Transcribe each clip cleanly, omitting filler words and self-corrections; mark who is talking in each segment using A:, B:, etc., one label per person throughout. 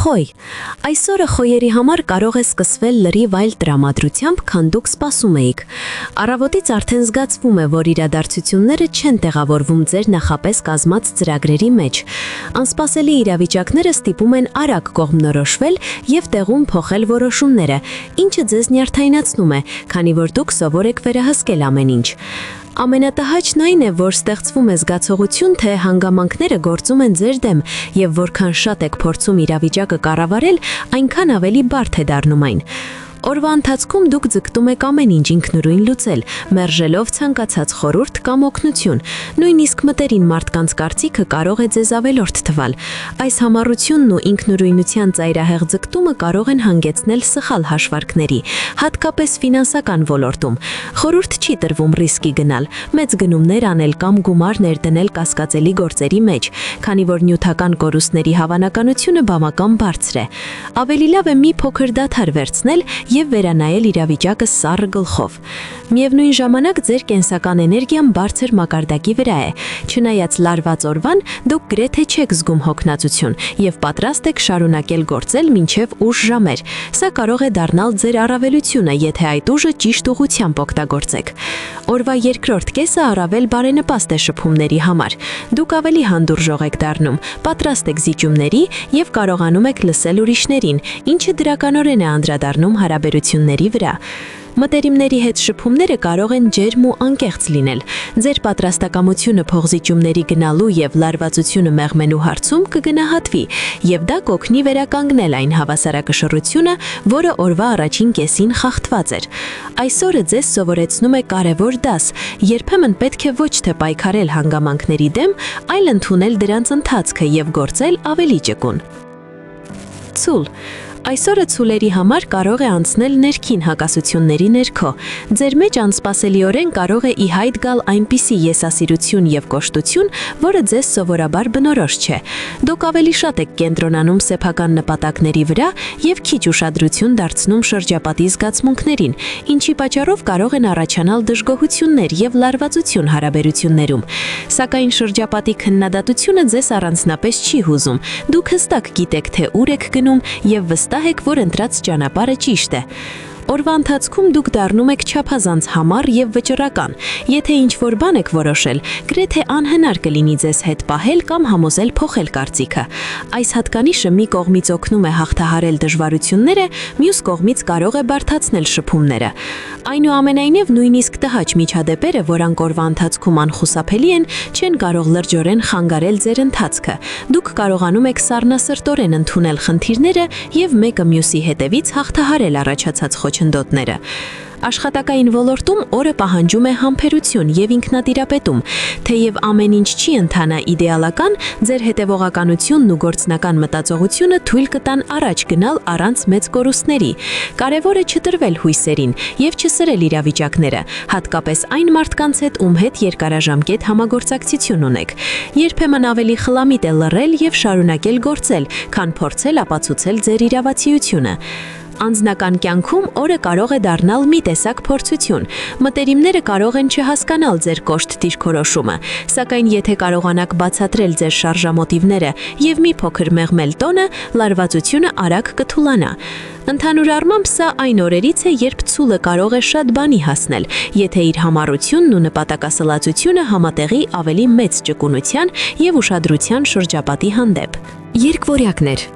A: Խոյ, այսօրը խոյերի համար կարող է սկսվել լրիվ այլ տրամադրությամբ, քան դուք սպասում էիք։ Առավոտից արդեն զգացվում է, որ իրադարձությունները չեն տեղավորվում ձեր նախապես կազմած ծրագրերի մեջ։ Անսպասելի իրավիճակները ստիպում են արագ կողմնորոշվել եւ տեղում փոխել որոշումները, ինչը ձեզ նյարդայնացնում է, քանի որ դուք սովոր եք վերահսկել ամեն ինչ։ Ամենատհաճն այն է, որ ստեղծվում է զգացողություն, թե հանգամանքները գործում են ձեր դեմ, եւ որքան շատ եք փորձում իրավիճակը կառավարել, այնքան ավելի բարդ է դառնում այն։ Օրվա ընթացքում դուք ձգտում եք ամեն ինչ ինքնուրույն լուծել, մերժելով ցանկացած խորհուրդ կամ օգնություն։ Նույնիսկ մտերին մարդկանց կարծիքը կարող է ձեզ ավելորդ թվալ։ Այս համառությունն ու ինքնուրույնության ծայրահեղ ձգտումը կարող են հանգեցնել սխալ հաշվարկների, հատկապես ֆինանսական ոլորտում։ Խորհուրդ չի տրվում ռիսկի գնալ, մեծ գնումներ անել կամ գումար ներդնել կասկածելի գործերի մեջ, քանի որ նյութական կորուստների հավանականությունը բավական բարձր է։ Ավելի լավ է մի փոքր դադար վերցնել եւ վերանայել իրավիճակը սառը գլխով։ Միևնույն ժամանակ ձեր կենսական էներգիան բարձր մակարդակի վրա է։ Չնայած լարված օրվան, դուք գրեթե չեք զգում հոգնածություն եւ պատրաստ եք շարունակել գործել մինչեւ ուշ ժամեր։ Սա կարող է դառնալ ձեր առավելությունը, եթե այդ ուժը ճիշտ ուղղությամբ օգտագործեք։ Օրվա երկրորդ կեսը առավել բարենպաստ է շփումների համար։ Դուք ավելի հանդուրժող եք դառնում, պատրաստ եք զիջումների եւ կարողանում եք լսել ուրիշներին, ինչը դրականորեն է անդրադառնում հարաբերությունների վրա։ Մտերիմների հետ շփումները կարող են ջերմ ու անկեղծ լինել։ Ձեր պատրաստակամությունը փողզիջումների գնալու եւ լարվածությունը մեղմենու հարցում կգնահատվի, եւ դա կօգնի վերականգնել այն հավասարակշռությունը, որը օրվա առաջին կեսին խախտված էր։ Այսօրը ձեզ սովորեցնում է կարևոր դաս։ Երբեմն պետք է ոչ թե պայքարել հանգամանքների դեմ, այլ ընդունել դրանց ընթացքը եւ գործել ավելի ճկուն։ Ցուլ Այսօրը ցուլերի համար կարող է անցնել ներքին հակասությունների ներքո։ Ձեր մեջ անսպասելիորեն կարող է ի հայտ գալ այնպիսի եսասիրություն եւ կոշտություն, որը ձեզ սովորաբար բնորոշ չէ։ Դուք ավելի շատ եք կենտրոնանում սեփական նպատակների վրա եւ քիչ ուշադրություն դարձնում շրջապատի զգացմունքներին, ինչի պատճառով կարող են առաջանալ դժգոհություններ եւ լարվածություն հարաբերություններում։ Սակայն շրջապատի քննադատությունը ձեզ առանձնապես չի հուզում։ Դուք հստակ գիտեք, թե ուր եք գնում եւ վստահ եք, որ ընտրած ճանապարհը ճիշտ է։ Օրվա ընթացքում դուք դառնում եք չափազանց համառ եւ վճռական։ Եթե ինչ-որ բան եք որոշել, գրեթե անհնար կլինի ձեզ հետ պահել կամ համոզել փոխել կարծիքը։ Այս հատկանիշը մի կողմից օգնում է հաղթահարել դժվարությունները, մյուս կողմից կարող է բարդացնել շփումները։ Այնուամենայնիվ, նույնիսկ տհաճ միջադեպերը, որոնք օրվա ընթացքում անխուսափելի են, չեն կարող լրջորեն խանգարել ձեր ընթացքը։ Դուք կարողանում եք սառնասրտորեն ընդունել խնդիրները եւ մեկը մյուսի հետևից հաղթահարել առաջացած խոչընդոտները։ Աշխատակային ոլորտում օրը պահանջում է համբերություն եւ ինքնատիրապետում, թեև ամեն ինչ չի ընթանա իդեալական, ձեր հետևողականությունն ու գործնական մտածողությունը թույլ կտան առաջ գնալ առանց մեծ կորուստների։ Կարևոր է չտրվել հույսերին եւ չսրել իրավիճակները, հատկապես այն մարդկանց հետ, ում հետ երկարաժամկետ համագործակցություն ունեք։ Երբեմն ավելի խլամիտ է լռել եւ շարունակել գործել, քան փորձել ապացուցել ձեր իրավացիությունը։ Անձնական կյանքում օրը կարող է դառնալ մի տեսակ փորձություն։ Մտերիմները կարող են չհասկանալ ձեր կոշտ դիրքորոշումը, սակայն եթե կարողանաք բացատրել ձեր շարժամոտիվները եւ մի փոքր մեղմել տոնը, լարվածությունը արագ կթուլանա։ Ընդհանուր առմամբ սա այն օրերից է, երբ ցուլը կարող է շատ բանի հասնել, եթե իր համառությունն ու նպատակասլացությունը համատեղի ավելի մեծ ճկունության եւ ուշադրության շրջապատի հանդեպ։ Երկվորյակներ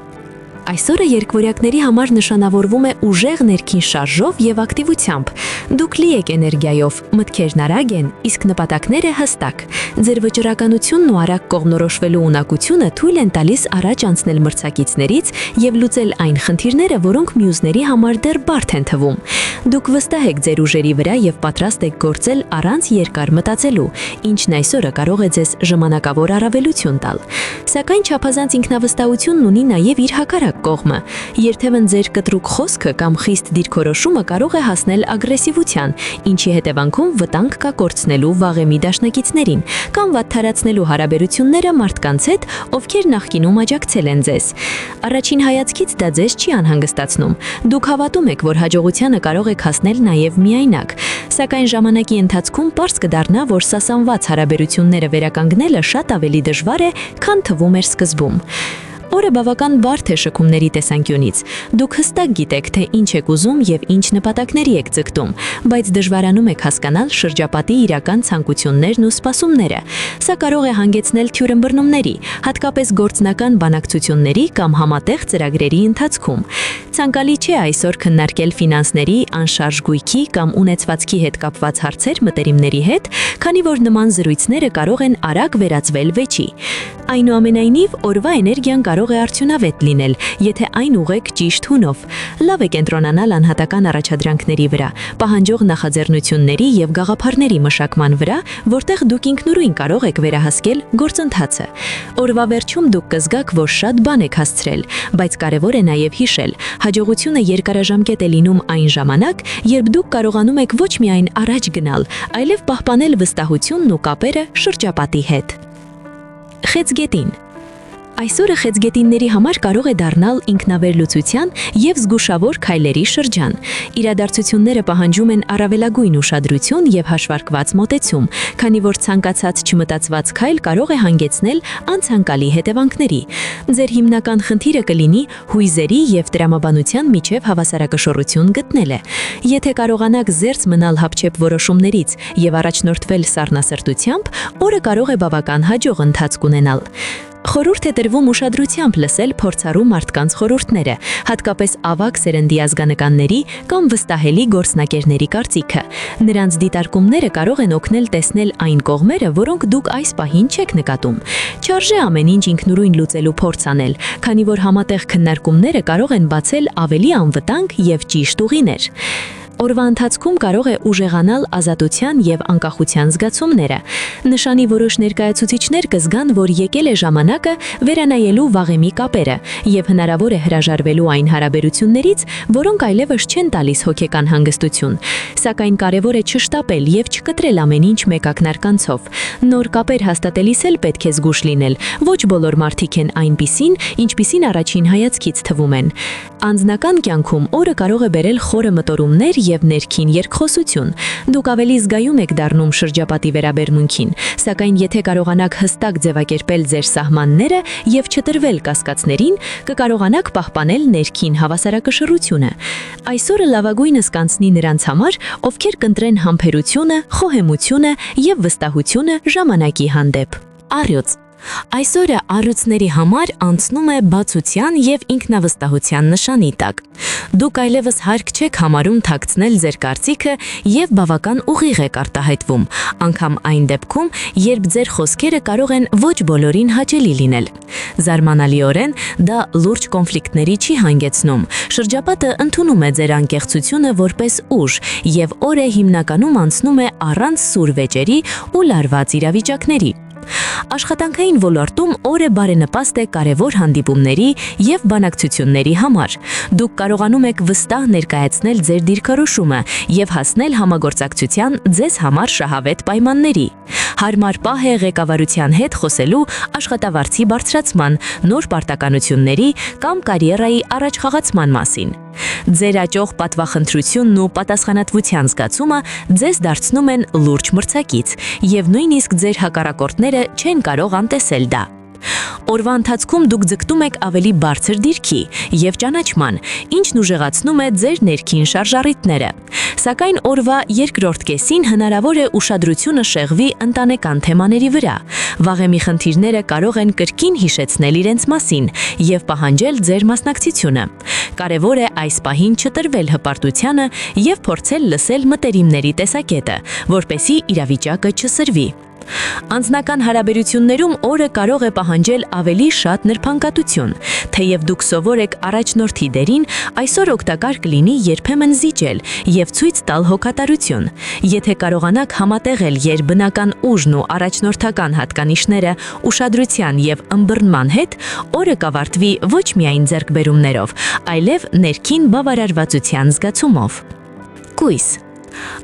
A: Այսօրը երկվորյակների համար նշանավորվում է ուժեղ ներքին շարժով եւ ակտիվությամբ։ Դուք լի եք էներգիայով, մտքերն արագ են, իսկ նպատակները հստակ։ Ձեր վճռականությունն ու արագ կողմնորոշվելու ունակությունը թույլ են տալիս առաջ անցնել մրցակիցներից եւ լուծել այն խնդիրները, որոնք մյուսների համար դեռ բարդ են թվում։ Դուք վստահ եք ձեր ուժերի վրա եւ պատրաստ եք գործել առանց երկար մտածելու, ինչն այսօրը կարող է ձեզ ժամանակավոր առավելություն տալ։ Սակայն չափազանց ինքնավստահությունն ունի նաեւ իր հակառակ կողմը։ Երբեմն ձեր կտրուկ խոսքը կամ խիստ դիրքորոշումը կարող է հասնել ագրեսիվության, ինչի հետևանքում վտանգ կա կորցնելու վաղեմի դաշնակիցներին կամ վատթարացնելու հարաբերությունները մարդկանց հետ, ովքեր նախկինում աջակցել են ձեզ։ Առաջին հայացքից դա ձեզ չի անհանգստացնում։ Դուք հավատում եք, որ հաջողությանը կարող եք հասնել նաև միայնակ, սակայն ժամանակի ընթացքում պարզ կդառնա, որ սասանված հարաբերությունները վերականգնելը շատ ավելի դժվար է, քան թվում էր սկզբում։ Օրը բավական բարդ է շքումների տեսանկյունից։ Դուք հստակ գիտեք, թե ինչ եք ուզում եւ ինչ նպատակների եք ձգտում, բայց դժվարանում եք հասկանալ շրջապատի իրական ցանկություններն ու սպասումները։ Սա կարող է հանգեցնել թյուրըմբռնումների, հատկապես գործնական բանակցությունների կամ համատեղ ծրագրերի ընթացքում։ Ցանկալի չէ այսօր քննարկել ֆինանսների, անշարժ գույքի կամ ունեցվածքի հետ կապված հարցեր մտերիմների հետ, քանի որ նման զրույցները կարող են արագ վերածվել վեճի։ Այնուամենայնիվ, օրվա էներգիան կարող է արդյունավետ լինել, եթե այն ուղեք ճիշտ հունով։ Լավ է կենտրոնանալ անհատական առաջադրանքների վրա, պահանջող նախաձեռնությունների եւ գաղափարների մշակման վրա, որտեղ դուք ինքնուրույն կարող եք վերահասկել գործընթացը։ Օրվա վերջում դուք կզգաք, որ շատ բան եք հասցրել, բայց կարևոր է նաեւ հիշել, հաջողությունը երկարաժամկետ է լինում այն ժամանակ, երբ դուք կարողանում եք ոչ միայն առաջ գնալ, այլև պահպանել վստահությունն ու կապերը շրջապատի հետ։ Խեցգետին։ Այսօրը խեցգետինների համար կարող է դառնալ ինքնավերլուծության եւ զգուշավոր քայլերի շրջան։ Իրադարձությունները պահանջում են առավելագույն ուշադրություն եւ հաշվարկված մոտեցում, քանի որ ցանկացած չմտածված քայլ կարող է հանգեցնել անցանկալի հետևանքների։ Ձեր հիմնական խնդիրը կլինի հույզերի եւ տրամաբանության միջև հավասարակշռություն գտնելը։ Եթե կարողանաք զերծ մնալ հապչեպ որոշումներից եւ առաջնորդվել սառնասրտությամբ, օրը կարող է բավական հաջող ընթացք ունենալ։ Խորհուրդ է տրվում ուշադրությամբ լսել փորձառու մարդկանց խորհուրդները, հատկապես ավագ սերնդի ազգանականների կամ վստահելի գործնակերների կարծիքը։ Նրանց դիտարկումները կարող են օգնել տեսնել այն կողմերը, որոնք դուք այս պահին չեք նկատում։ Չարժե ամեն ինչ ինքնուրույն լուծելու փորձ անել, քանի որ համատեղ քննարկումները կարող են բացել ավելի անվտանգ եւ ճիշտ ուղիներ։ Օրվա ընթացքում կարող է ուժեղանալ ազատության եւ անկախության զգացումները։ Նշանի որոշ ներկայացուցիչներ կզգան, որ եկել է ժամանակը վերանայելու վաղեմի կապերը եւ հնարավոր է հրաժարվելու այն հարաբերություններից, որոնք այլևս չեն տալիս հոգեկան հանգստություն։ Սակայն կարևոր է չշտապել եւ չկտրել ամեն ինչ մեկ ակնարկանցով։ Նոր կապեր հաստատելիս էլ պետք է զգուշ լինել։ Ոչ բոլոր մարդիկ են այնպիսին, ինչպիսին առաջին հայացքից թվում են։ Անձնական կյանքում օրը կարող է բերել խորը մտորումներ եւ ներքին երկխոսություն։ Դուք ավելի զգայուն եք դառնում շրջապատի վերաբերմունքին, սակայն եթե կարողանաք հստակ ձևակերպել ձեր սահմանները եւ չտրվել կասկածներին, կկարողանաք պահպանել ներքին հավասարակշռությունը։ Այսօրը լավագույնս կանցնի նրանց համար, ովքեր կընտրեն համբերությունը, խոհեմությունը եւ վստահությունը ժամանակի հանդեպ։ Առյուծ։ Այսօրը առյուծների համար անցնում է բացության եւ ինքնավստահության նշանի տակ։ Դուք այլևս հարկ չեք համարում թաքցնել ձեր կարծիքը եւ բավական ուղիղ եք արտահայտվում, անգամ այն դեպքում, երբ ձեր խոսքերը կարող են ոչ բոլորին հաճելի լինել։ Զարմանալիորեն դա լուրջ կոնֆլիկտների չի հանգեցնում։ Շրջապատը ընդունում է ձեր անկեղծությունը որպես ուժ եւ օրը հիմնականում անցնում է առանց սուր վեճերի ու լարված իրավիճակների։ Աշխատանքային ոլորտում օրը բարենպաստ է կարևոր հանդիպումների եւ բանակցությունների համար։ Դուք կարողանում եք վստահ ներկայացնել ձեր դիրքորոշումը եւ հասնել համագործակցության ձեզ համար շահավետ պայմանների։ Հարմար պահ է ղեկավարության հետ խոսելու աշխատավարձի բարձրացման, նոր պարտականությունների կամ կարիերայի առաջխաղացման մասին։ Ձեր աճող պատվախնդրությունն ու պատասխանատվության զգացումը ձեզ դարձնում են լուրջ մրցակից եւ նույնիսկ ձեր հակառակորդները չեն կարող անտեսել դա։ Օրվա ընթացքում դուք ձգտում եք ավելի բարձր դիրքի եւ ճանաչման, ինչն ուժեղացնում է ձեր ներքին շարժառիթները։ Սակայն օրվա երկրորդ կեսին հնարավոր է ուշադրությունը շեղվի ընտանեկան թեմաների վրա։ Վաղեմի խնդիրները կարող են կրկին հիշեցնել իրենց մասին եւ պահանջել ձեր մասնակցությունը։ Կարևոր է այս պահին չտրվել հպարտությանը եւ փորձել լսել մտերիմների տեսակետը, որպեսզի իրավիճակը չսրվի։ Անձնական հարաբերություններում օրը կարող է պահանջել ավելի շատ նրբանկատություն։ Թեև դուք սովոր եք առաջնորդի դերին, այսօր օգտակար կլինի երբեմն զիջել եւ ցույց տալ հոգատարություն։ Եթե կարողանաք համատեղել երբնական ուժն ու առաջնորդական հատկանիշները ուշադրության եւ ըմբռնման հետ, օրը կավարտվի ոչ միայն ձեռքբերումներով, այլև ներքին բավարարվածության զգացումով։ Կույս։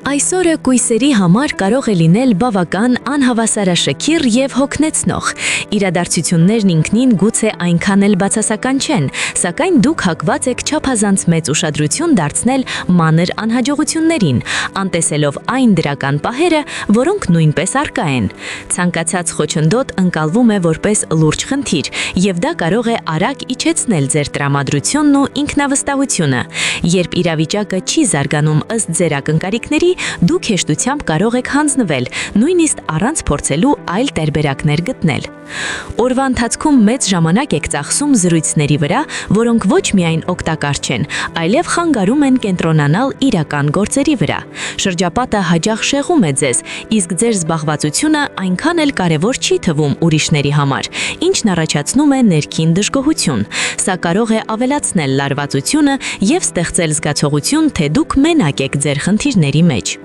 B: Այսօրը կույսերի համար կարող է լինել բավական անհավասարաշքիր եւ հոգնեցնող։ Իրադարձություններն ինքնին գուցե այնքան էլ բացասական չեն, սակայն դուք հակված եք չափազանց մեծ ուշադրություն դարձնել մանր անհաջողություններին, անտեսելով այն դրական պահերը, որոնք նույնպես առկա են։ Ցանկացած խոչընդոտ ընկալվում է որպես լուրջ խնդիր, եւ դա կարող է արագ իջեցնել ձեր տրամադրությունն ու ինքնավստահությունը։ Երբ իրավիճակը չի զարգանում ըստ ձեր ակնկալիքների, դուք հեշտությամբ կարող եք հանձնվել, նույնիսկ առանց փորձելու այլ տարբերակներ գտնել։ Օրվա ընթացքում մեծ ժամանակ եք ծախսում զրույցների վրա, որոնք ոչ միայն օգտակար չեն, այլև խանգարում են կենտրոնանալ իրական գործերի վրա։ Շրջապատը հաճախ շեղում է ձեզ, իսկ ձեր զբաղվածությունը այնքան էլ կարևոր չի թվում ուրիշների համար, ինչն առաջացնում է ներքին դժգոհություն։ Սա կարող է ավելացնել լարվածությունը եւ ստեղծել զգացողություն, թե դուք մենակ եք ձեր խնդիրների մեջ։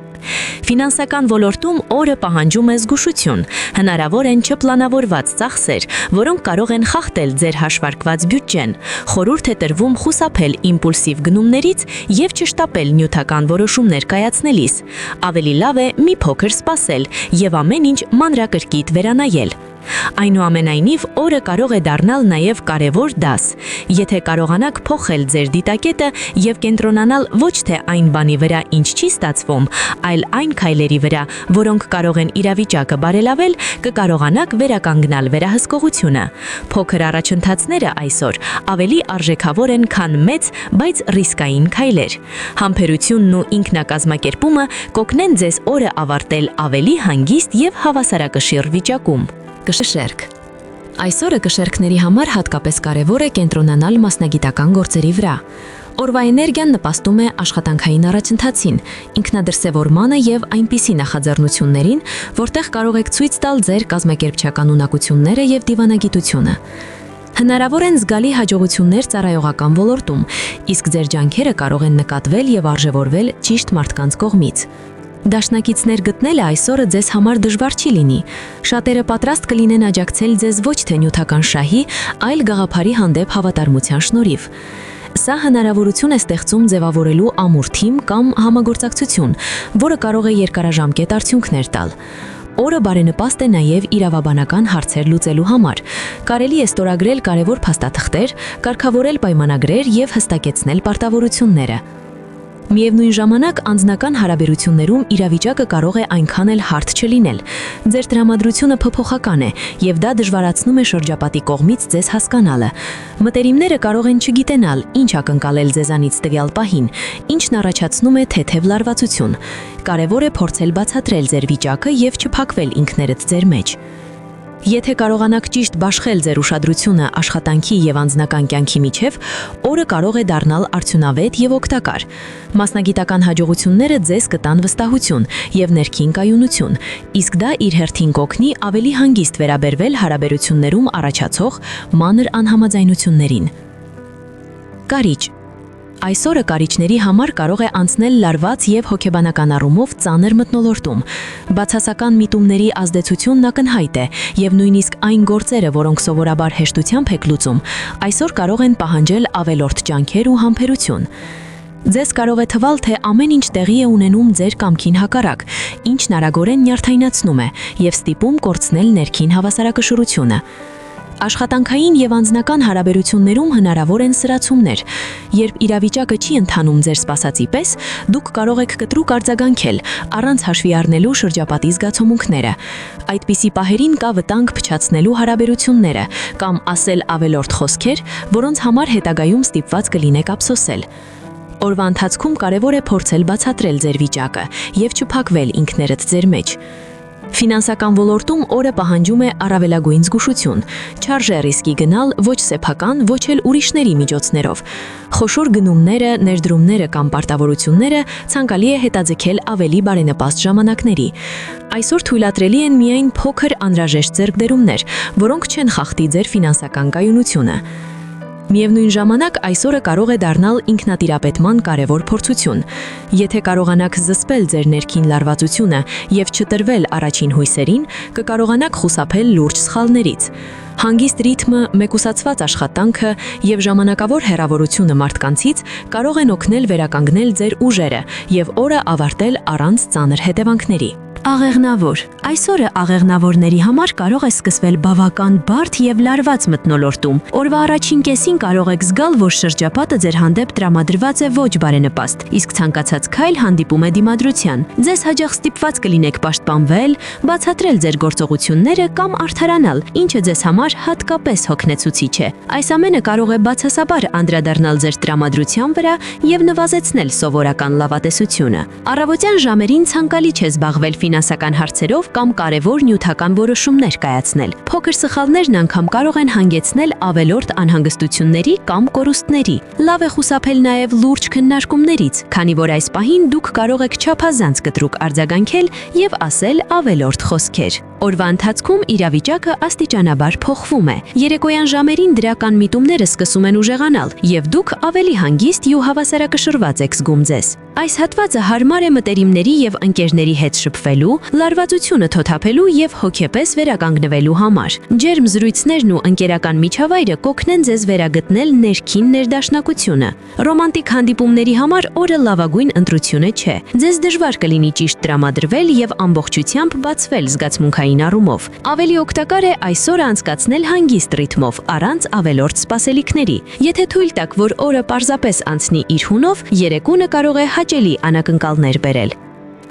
B: Ֆինանսական ոլորտում օրը պահանջում է զգուշություն, հնարավոր են չպլանավորված ծախսեր, որոնք կարող են խախտել ձեր հաշվարկված բյուջեն։ Խորհուրդ է տրվում խուսափել իմպուլսիվ գնումներից եւ չշտապել նյութական որոշումներ կայացնելիս։ Ավելի լավ է մի փոքր սպասել եւ ամեն ինչ մանրակրկիտ վերանայել։ Այնուամենայնիվ, օրը կարող է դառնալ նաև կարևոր դաս։ Եթե կարողանաք փոխել ձեր դիտակետը եւ կենտրոնանալ ոչ թե այն բանի վրա, ինչ չի ստացվում, այլ այն քայլերի վրա, որոնք կարող են իրավիճակը բարելավել, կկարողանաք վերականգնալ վերահսկողությունը։ Փոքր առաջընթացները այսօր ավելի արժեքավոր են, քան մեծ, բայց ռիսկային քայլեր։ Համբերությունն ու ինքնակազմակերպումը կօգնեն ձեզ օրը ավարտել ավելի հանգիստ եւ հավասարակշիռ վիճակում։
A: Կշերք։ Այսօրը կշերքների համար հատկապես կարևոր է կենտրոնանալ մասնագիտական գործերի վրա։ Օրվա էներգիան նպաստում է աշխատանքային առաջընթացին, ինքնադրսևորմանը եւ այնպիսի նախաձեռնություններին, որտեղ կարող եք ցույց տալ ձեր կազմակերպչական ունակությունները եւ դիվանագիտությունը։ Հնարավոր են զգալի հաջողություններ ծառայողական ոլորտում, իսկ ձեր ջանքերը կարող են նկատվել եւ արժևորվել ճիշտ մարդկանց կողմից։ Դաշնակիցներ գտնելը այսօրը ձեզ համար դժվար չի լինի։ Շատերը պատրաստ կլինեն աջակցել ձեզ ոչ թե նյութական շահի, այլ գաղափարի հանդեպ հավատարմության շնորհիվ։ Սա հնարավորություն է ստեղծում ձևավորելու ամուր թիմ կամ համագործակցություն, որը կարող է երկարաժամկետ արդյունքներ տալ։ Օրը բարենպաստ է նաև իրավաբանական հարցեր լուծելու համար։ Կարելի է ստորագրել կարևոր փաստաթղթեր, կարգավորել պայմանագրեր եւ հստակեցնել պարտավորությունները։ Միևնույն ժամանակ անձնական հարաբերություններում իրավիճակը կարող է այնքան էլ հարթ չլինել։ Ձեր տրամադրությունը փոփոխական է, եւ դա դժվարացնում է շրջապատի կողմից ձեզ հասկանալը։ Մտերիմները կարող են չգիտենալ, ինչ ակնկալել ձեզանից տվյալ պահին, ինչն առաջացնում է թեթև լարվածություն։ Կարևոր է փորձել բացատրել ձեր վիճակը եւ չփակվել ինքներդ ձեր մեջ։ Եթե կարողանաք ճիշտ բաշխել ձեր ուշադրությունը աշխատանքի եւ անձնական կյանքի միջև, օրը կարող է դառնալ արդյունավետ եւ օգտակար։ Մասնագիտական հաջողությունները ձեզ կտան վստահություն եւ ներքին կայունություն, իսկ դա իր հերթին կօգնի ավելի հանգիստ վերաբերվել հարաբերություններում առաջացող մանր անհամաձայնություններին։ Կարիճ։ Այսօրը կարիճների համար կարող է անցնել լարված եւ հոգեբանական առումով ծանր մթնոլորտում։ Բացասական միտումների ազդեցությունն ակնհայտ է եւ նույնիսկ այն գործերը, որոնք սովորաբար հեշտությամբ եք լուծում, այսօր կարող են պահանջել ավելորդ ջանքեր ու համբերություն։ Ձեզ կարող է թվալ, թե ամեն ինչ տեղի է ունենում ձեր կամքին հակառակ, ինչն արագորեն նյարդայնացնում է եւ ստիպում կորցնել ներքին հավասարակշռությունը։ Աշխատանքային եւ անձնական հարաբերություններում հնարավոր են սրացումներ։ Երբ իրավիճակը չի ընթանում ձեր սպասածի պես, դուք կարող եք կտրուկ արձագանքել, առանց հաշվի առնելու շրջապատի զգացմունքները։ Այդպիսի պահերին կա վտանգ փչացնելու հարաբերությունները կամ ասել ավելորդ խոսքեր, որոնց համար հետագայում ստիպված կլինեք ափսոսել։ Օրվա ընթացքում կարևոր է փորձել բացատրել ձեր վիճակը եւ չփակվել ինքներդ ձեր մեջ։ Ֆինանսական ոլորտում օրը պահանջում է առավելագույն զգուշություն։ Չարժե ռիսկի գնալ ոչ սեփական, ոչ էլ ուրիշների միջոցներով։ Խոշոր գնումները, ներդրումները կամ պարտավորությունները ցանկալի է հետաձգել ավելի բարենպաստ ժամանակների։ Այսօր թույլատրելի են միայն փոքր անհրաժեշտ ձեռքբերումներ, որոնք չեն խախտի ձեր ֆինանսական կայունությունը։ Միևնույն ժամանակ այսօրը կարող է դառնալ ինքնատիրապետման կարևոր փորձություն։ Եթե կարողանաք զսպել ձեր ներքին լարվածությունը եւ չտրվել առաջին հույսերին, կկարողանաք խուսափել լուրջ սխալներից։
B: Հանգիստ ռիթմը, մեկուսացված աշխատանքը եւ ժամանակավոր հեռավորությունը մարդկանցից կարող են օգնել վերականգնել ձեր ուժերը եւ օրը ավարտել առանց ծանր հետևանքների։
A: Աղեղնավոր։ Այսօրը աղեղնավորների համար կարող է սկսվել բավական բարդ եւ լարված մթնոլորտում։ Օրվա առաջին կեսին կարող եք զգալ, որ շրջապատը ձեր հանդեպ տրամադրված է ոչ բարենպաստ, իսկ ցանկացած քայլ հանդիպում է դիմադրության։ Ձեզ հաջող ստիպված կլինեք պաշտպանվել, բացատրել ձեր գործողությունները կամ արդարանալ, ինչը ձեզ համար հատկապես հոգնեցուցիչ է։ Այս ամենը կարող է բացասաբար անդրադառնալ ձեր տրամադրության վրա եւ նվազեցնել սովորական լավատեսությունը։ Առավոտյան ժամերին ցանկալի չէ զբաղվել ֆինանսական հարցերով կամ կարևոր նյութական որոշումներ կայացնել։ Փոքր սխալներն անգամ կարող են հանգեցնել ավելորդ անհանգստությունների կամ կորուստների։ Լավ է խուսափել նաև լուրջ քննարկումներից, քանի որ այս պահին դուք կարող եք չափազանց կտրուկ արձագանքել եւ ասել ավելորդ խոսքեր։ Օրվա ընթացքում իրավիճակը աստիճանաբար փոխվում է։ Երեկոյան ժամերին դրական միտումները սկսում են ուժեղանալ եւ դուք ավելի հանգիստ ու հավասարակշռված եք զգում ձեզ։ Այս հատվածը հարմար է մտերիմների եւ ընկերների հետ շփվելու, լարվածությունը թոթափելու եւ հոգեպես վերականգնվելու համար։ Ջերմ զրույցներն ու ընկերական միջավայրը կօգնեն ձեզ վերագտնել ներքին ներդաշնակությունը։ Ռոմանտիկ հանդիպումների համար օրը լավագույն ընտրությունը չէ։ Ձեզ դժվար կլինի ճիշտ տրամադրվել եւ ամբողջությամբ բացվել զգացմունքային առումով։ Ավելի օգտակար է այսօրը անցկացնել հանգիստ ռիթմով, առանց ավելորդ սպասելիքների։ Եթե թույլ տաք, որ օրը պարզապես անցնի իր հունով, երեկոները կարող է հաճելի անակնկալներ բերել։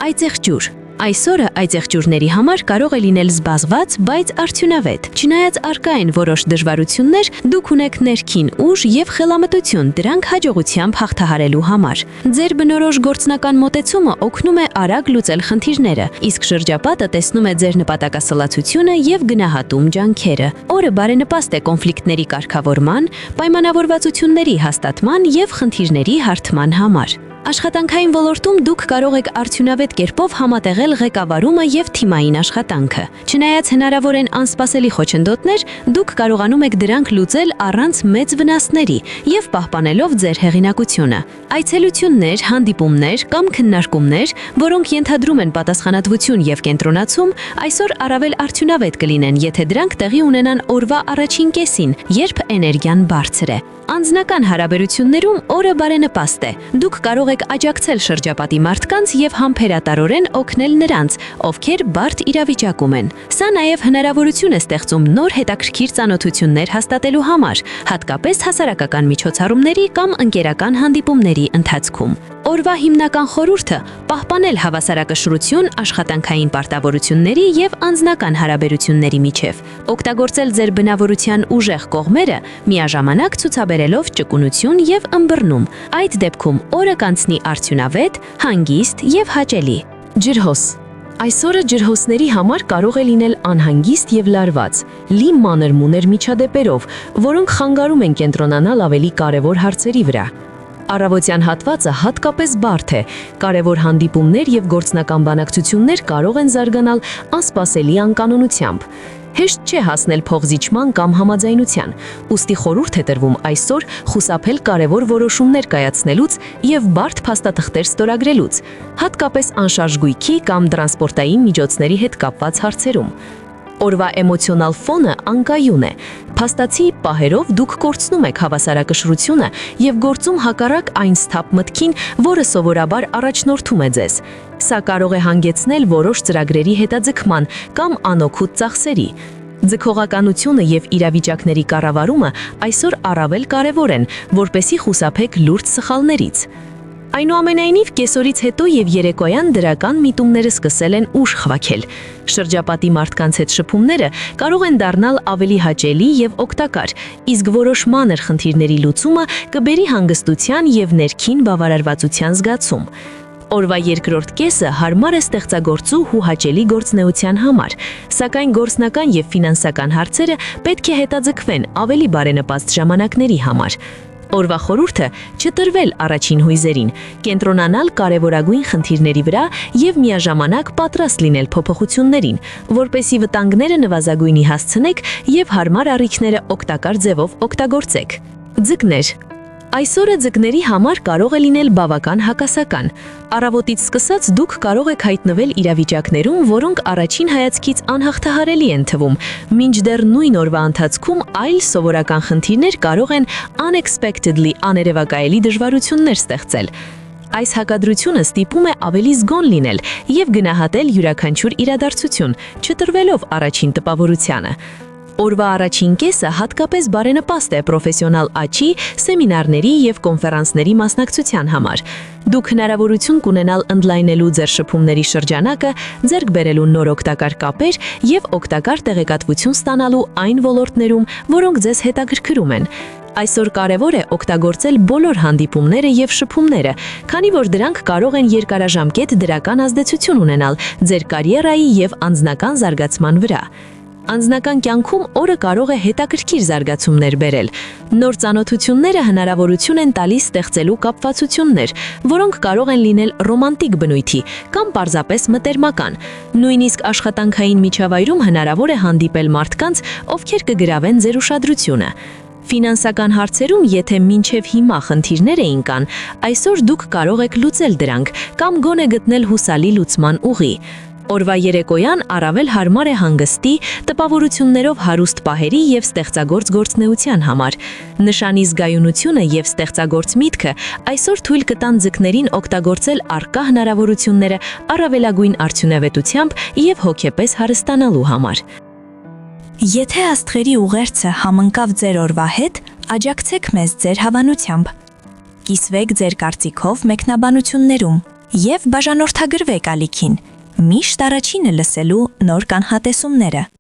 A: Այծեղջյուր։ Այսօրը այծեղջյուրների համար կարող է լինել զբաղված, բայց արդյունավետ։ Չնայած առկա են որոշ դժվարություններ, դուք ունեք ներքին ուժ եւ խելամտություն դրանք հաջողությամբ հաղթահարելու համար։ Ձեր բնորոշ գործնական մոտեցումը օգնում է արագ լուծել խնդիրները, իսկ շրջապատը տեսնում է ձեր նպատակասլացությունը եւ գնահատում ջանքերը։ Օրը բարենպաստ է կոնֆլիկտների կարգավորման, պայմանավորվածությունների հաստատման եւ խնդիրների հարթման համար։ Աշխատանքային ոլորտում դուք կարող եք արդյունավետ կերպով համատեղել ղեկավարումը եւ թիմային աշխատանքը։ Չնայած հնարավոր են անսպասելի խոչընդոտներ, դուք կարողանում եք դրանք լուծել առանց մեծ վնասների եւ պահպանելով ձեր հեղինակությունը։ Այցելություններ, հանդիպումներ կամ քննարկումներ, որոնք ենթադրում են պատասխանատվություն եւ կենտրոնացում, այսօր առավել արդյունավետ կլինեն, եթե դրանք տեղի ունենան օրվա առաջին կեսին, երբ էներգիան բարձր է։ Անձնական հարաբերություններում օրը բարենպաստ է։ Դուք կարող եք աջակցել շրջապատի մարդկանց եւ համբերատարորեն օգնել նրանց, ովքեր բարդ իրավիճակում են։ Սա նաեւ հնարավորություն է ստեղծում նոր հետաքրքիր ծանոթություններ հաստատելու համար, հատկապես հասարակական միջոցառումների կամ ընկերական հանդիպումների ընթացքում։ Օրվա հիմնական խորհուրդը պահպանել հավասարակշռություն աշխատանքային պարտավորությունների եւ անձնական հարաբերությունների միջև։ Օգտագործել ձեր բնավորության ուժեղ կողմերը, միաժամանակ ցուցաբերելով ճկունություն եւ ըմբռնում։ Այդ դեպքում օրը կանցնի արդյունավետ, հանգիստ եւ հաճելի։ Ջրհոս։ Այսօրը ջրհոսների համար կարող է լինել անհանգիստ եւ լարված, լի մանր-մուներ միջադեպերով, որոնք խանգարում են կենտրոնանալ ավելի կարևոր հարցերի վրա։ Առավոտյան հատվածը հատկապես բարդ է, կարևոր հանդիպումներ եւ գործնական բանակցություններ կարող են զարգանալ անսպասելի անկանոնությամբ։ Հեշտ չէ հասնել փողզիջման կամ համաձայնության, ուստի խորհուրդ է տրվում այսօր խուսափել կարևոր որոշումներ կայացնելուց եւ բարդ փաստաթղթեր ստորագրելուց, հատկապես անշարժ գույքի կամ տրանսպորտային միջոցների հետ կապված հարցերում։ Օրվա էմոցիոնալ ֆոնը անկայուն է։ Փաստացի պահերով դուք կորցնում եք հավասարակշռությունը եւ գործում հակառակ այն սթափ մտքին, որը սովորաբար առաջնորդում է ձեզ։ Սա կարող է հանգեցնել որոշ ծրագրերի հետաձգման կամ անօգուտ ծախսերի։ Ձգողականությունը եւ իրավիճակների կառավարումը այսօր առավել կարեւոր են, որպեսզի խուսափեք լուրջ սխալներից։ Այնուամենայնիվ կեսօրից հետո եւ երեկոյան դրական միտումները սկսել են ուժ խվաքել։ Շրջապատի մարդկանց հետ շփումները կարող են դառնալ ավելի հաճելի եւ օգտակար, իսկ որոշ մանր խնդիրների լուծումը կբերի հանգստության եւ ներքին բավարարվածության զգացում։ Օրվա երկրորդ կեսը հարմար է ստեղծագործու ու հաճելի գործնեության համար, սակայն գործնական եւ ֆինանսական հարցերը պետք է հետաձգվեն ավելի բարենպաստ ժամանակների համար։ Օրվա խորհուրդը չտրվել առաջին հույզերին, կենտրոնանալ կարևորագույն խնդիրների վրա եւ միաժամանակ պատրաստ լինել փոփոխություններին, որպեսզի վտանգները նվազագույնի հասցնեք եւ հարմար առիթները օգտակար ձևով օգտագործեք։ Ձկներ։
B: Այսօրը ձկների համար կարող է լինել բավական հակասական։ Առավոտից սկսած դուք կարող եք հայտնվել իրավիճակներում, որոնք առաջին հայացքից անհաղթահարելի են թվում, մինչդեռ նույն օրվա ընթացքում այլ սովորական խնդիրներ կարող են unexpectedly աներևակայելի դժվարություններ ստեղծել։ Այս հակադրությունը ստիպում է ավելի զգոն լինել եւ գնահատել յուրաքանչյուր իրադարձություն, չտրվելով առաջին տպավորությանը։ Օրվա առաջին կեսը հատկապես բարենպաստ է պրոֆեսիոնալ աճի, սեմինարների եւ կոնֆերանսների մասնակցության համար։ Դուք հնարավորություն կունենալ ընդլայնելու ձեր շփումների շրջանակը, ձեռք բերելու նոր օգտակար կապեր եւ օգտակար տեղեկատվություն ստանալու այն ոլորտներում, որոնք ձեզ հետաքրքրում են։ Այսօր կարևոր է օգտագործել բոլոր հանդիպումները եւ շփումները, քանի որ դրանք կարող են երկարաժամկետ դրական ազդեցություն ունենալ ձեր կարիերայի եւ անձնական զարգացման վրա։ Անձնական կյանքում օրը կարող է հետաքրքիր զարգացումներ բերել։ Նոր ծանոթությունները հնարավորություն են տալիս ստեղծելու կապվածություններ, որոնք կարող են լինել ռոմանտիկ բնույթի կամ պարզապես մտերմական։ Նույնիսկ աշխատանքային միջավայրում հնարավոր է հանդիպել մարդկանց, ովքեր կգրավեն ձեր ուշադրությունը։ Ֆինանսական հարցերում, եթե մինչև հիմա խնդիրներ էին կան, այսօր դուք կարող եք լուծել դրանք կամ գոնե գտնել հուսալի լուծման ուղի։ Օրվա երեկոյան առավել հարմար է հանգստի, տպավորություններով հարուստ պահերի եւ ստեղծագործ գործնեության համար։ Նշանի զգայունությունը եւ ստեղծագործ միտքը այսօր թույլ կտան ձկներին օգտագործել առկա հնարավորությունները առավելագույն արդյունավետությամբ եւ հոգեպես հարստանալու համար։
C: Եթե աստղերի ուղերձը համընկավ ձեր օրվա հետ, աջակցեք մեզ ձեր հավանությամբ։ Կիսվեք ձեր կարծիքով մեկնաբանություններում եւ բաժանորդագրվեք ալիքին։ Միշտ առաջինը լսելու նոր կանխատեսումները։